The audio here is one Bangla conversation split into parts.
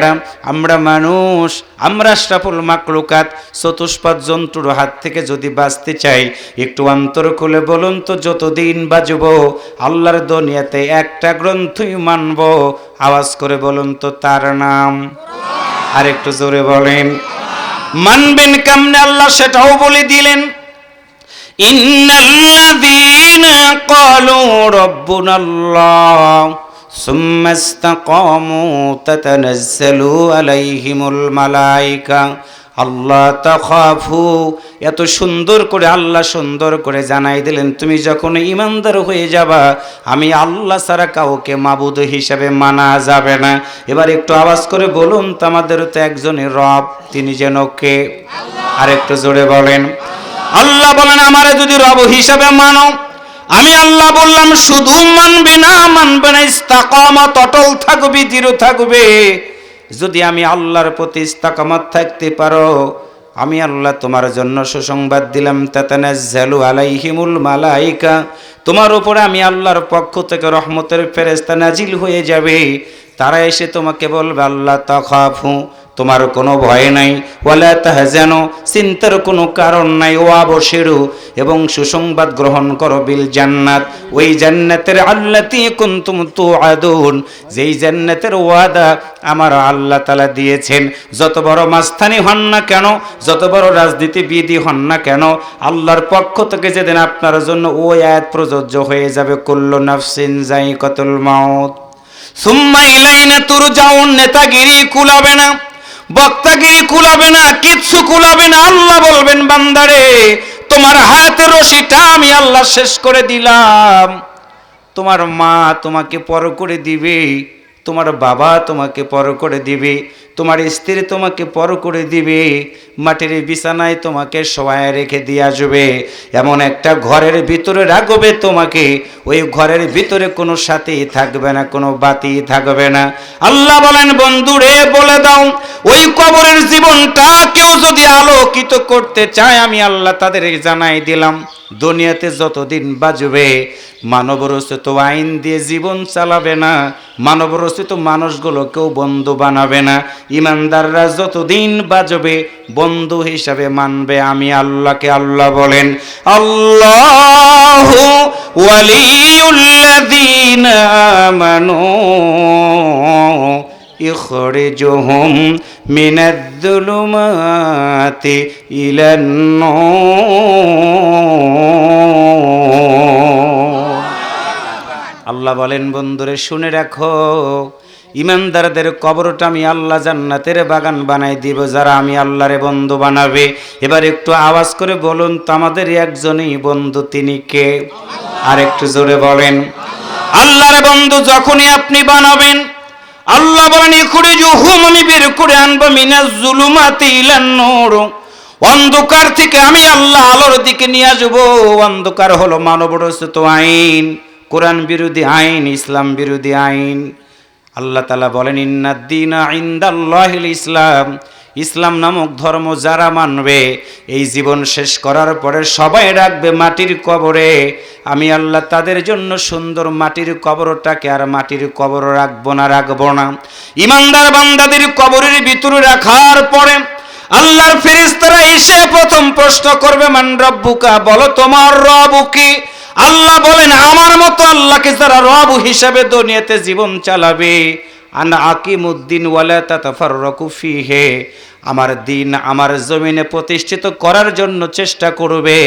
আমরা মানুষ, আমরা আশরাফুল মাখলুকাত, চতুষ্পাদ জন্তুর হাত থেকে যদি বাঁচতে চাই, একটু অন্তর খুলে বলুন তো, যতদিন বাঁচব আল্লাহর দুনিয়াতে একটা গ্রন্থই মানব। আওয়াজ করে বলুন তো, তার নাম? আর একটু জোরে বলেন। মানবেন কেমনে আল্লাহ সেটাও বলে দিলেন। ইন্নাল্লাযীনা ক্বালু রাব্বুনাল্লাহ সুম্মা ইসতাকামু তাতানাজ্জালু আলাইহিমুল মালায়েকা আল্লা তাখাফু। এত সুন্দর করে আল্লাহ সুন্দর করে জানাই দিলেন, তুমি যখন ঈমানদার হয়ে যাবা, আমি আল্লাহ ছাড়া কাউকে মাবুদ হিসাবে মানা যাবে না। এবার একটু আওয়াজ করে বলুন তো, আমাদের তো একজনই রব, তিনি যেন কে? আর একটু জোরে বলেন। আল্লাহ বলেন, আমারে যদি রব হিসাবে মানো, আমি আল্লাহ বললাম শুধু মানবে না, ইস্তাকামাত, অটল থাকবে, দৃঢ় থাকবে। যদি আমি আল্লাহর প্রতি ইস্তাকামাত থাকতে পারো, আমি আল্লাহ তোমার জন্য সুসংবাদ দিলাম, তাতানাজ্জালু আলাইহিমুল মালায়েকা, তোমার উপরে আমি আল্লাহর পক্ষ থেকে রহমতের ফেরেশতা নাজিল হয়ে যাবে। তারা এসে তোমাকে বলবে, আল্লাহ তাখাফু, তোমার কোনো ভয় নাই, ওয়ালা তাহজানু, চিন্তার কোনো কারণ নাই, ওয়াবশিরু, এবং সুসংবাদ গ্রহণ করো, বিল জান্নাত, ওই জান্নাতের আল্লাতী কুনতুম তুআদুন, যেই জান্নাতের ওয়াদা আমার আল্লাহ তাআলা দিয়েছেন। যত বড় মাস্তানি হন না কেন, যত বড় রাজনীতিবিদই হন না কেন, আল্লাহর পক্ষ থেকে যেদিন আপনার জন্য ওই আয়াত প্রযোজ্য হয়ে যাবে, কুল্লু নাফসিন যায়িকাতুল মাউত সুম্মা ইলাইনা তুরজাউন, নেতাগিরি কুলাবে না, বক্তাগিরি কুলাবে না, কিচ্ছু কুলাবে না। আল্লাহ বলবেন, বান্দারে, তোমার হায়াতের রশিটা আমি আল্লাহ শেষ করে দিলাম। তোমার মা তোমাকে পর করে দিবে, তোমার বাবা তোমাকে পর করে দিবে, তোমার স্ত্রী তোমাকে পর করে দিবে, মাটির বিছানায় তোমাকে শোয়ায় রেখে দিয়ে আসবে, এমন একটা ঘরের ভিতরে রাখবে তোমাকে, ওই ঘরের ভিতরে কোনো সাথী থাকবে না, কোনো বাতি থাকবে না। আল্লাহ বলেন, বন্ধুরে বলে দাও, ওই কবরের জীবনটা কেউ যদি আলোকিত করতে চায়, আমি আল্লাহ তাদের জানাই দিলাম, দুনিয়াতে যতদিন বাঁচবে মানব রচিত আইন দিয়ে জীবন চালাবে না, মানব রচিত মানুষগুলো কেউ বন্ধু বানাবে না। ইমানদাররা যতদিন বাঁচবে বন্ধু হিসাবে মানবে আমি আল্লাহকে। আল্লাহ বলেন, আল্লাহু ওয়ালিউল্লাযীনা আমানু ইখরিজুহুম মিনাজ-যুলুমাতি ইলান-নূর। আল্লাহ বলেন, বন্ধুরে শুনে রাখো, ইমানদারদের কবরটা আমি আল্লাহ জান্নাতের বাগান বানাই দিব, যারা আমি আল্লাহরে বন্ধু বানাবে। এবার একটু আওয়াজ করে বলুন তো, আমাদের একজনই বন্ধু, তিনি কে? আর একটু জোরে বলেন। আল্লাহরে বন্ধু যখনই আপনি বানাবেন, আল্লাহ বলেন, ইখরিজুহুম, আমি বের করে আনবো, মিনাজ-যুলুমাতি ইলান-নূর, অন্ধকার থেকে আমি আল্লাহ আলোর দিকে নিয়ে আসবো। অন্ধকার হলো মানব রচিত আইন, কোরআন বিরোধী আইন, ইসলাম বিরোধী আইন। আল্লাহ তাআলা বলেন, ইন্নাদ-দীনা ইনদাল্লাহিল ইসলাম, ইসলাম নামক ধর্ম যারা মানবে, এই জীবন শেষ করার পরে সবাই রাখবে মাটির কবরে, আমি আল্লাহ তাদের জন্য সুন্দর মাটির কবরটাকে আর মাটির কবর রাখবো না। ইমানদার বান্দাদের কবরের ভিতরে রাখার পরে আল্লাহর ফেরেশতারা এসে প্রথম প্রশ্ন করবে, মান রাব্বুকা, বলো তোমার রব কি? আল্লাহ বলেন, আমার মতো আল্লাহকে যারা রব হিসাবে দুনিয়াতে জীবন চালাবে, আন আকিমুদ্দিন ওয়ালা তাতাফাররাকু ফিহি, আমার দিন আমার জমিনে প্রতিষ্ঠিত করার জন্য চেষ্টা করবে,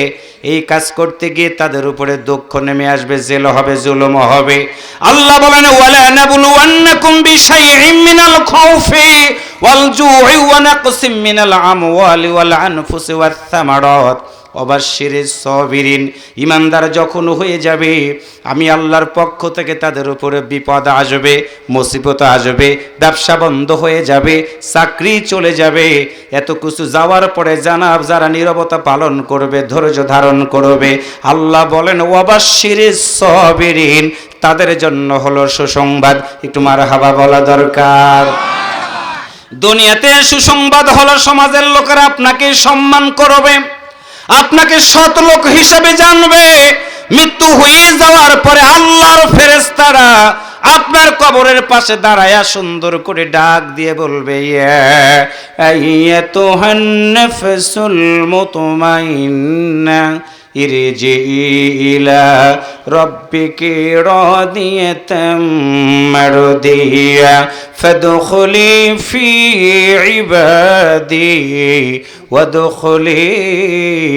এই কাজ করতে গিয়ে তাদের উপরে দুঃখ নেমে আসবে, জেল হবে, জুলুম হবে। আল্লাহ বলেন, ওয়ালা নাবলুওয়ান্নাকুম বিশাইইম মিনাল খাউফি ওয়াল জুই ওয়া নাকসিম মিনাল আমওয়ালি ওয়াল আনফুসি ওয়াস সামারাত ওয়াবাশশিরিস সাবিরিন। ইমানদার যখন হয়ে যাবে, আমি আল্লাহর পক্ষ থেকে তাদের উপরে বিপদ আসবে, মুসিবত আসবে, ব্যবসা বন্ধ হয়ে যাবে, চাকরি চলে যাবে, এত কিছু যাওয়ার পরে যারা নীরবতা পালন করবে, ধৈর্য ধারণ করবে, আল্লাহ বলেন, ওয়াবাশশিরিস সাবিরিন, তাদের জন্য হলো সুসংবাদ। একটু মারহাবা বলা দরকার। দুনিয়াতে সুসংবাদ হলো সমাজের লোকেরা আপনাকে সম্মান করবে, আপনাকে সৎ লোক হিসেবে জানবে। মৃত্যু হয়ে যাওয়ার পরে আল্লাহর ফেরেশতারা আপনার কবরের পাশে দাঁড়ায়া সুন্দর করে ডাক দিয়ে বলবে, ইয়া আইয়াতুহান নাফসুল মুতমাইন্না ইরজিই ইলা রাব্বিকি রাদিয়াতাম মারদিয়া ফাদখুলি ফি ইবাদি ওয়াদখুলি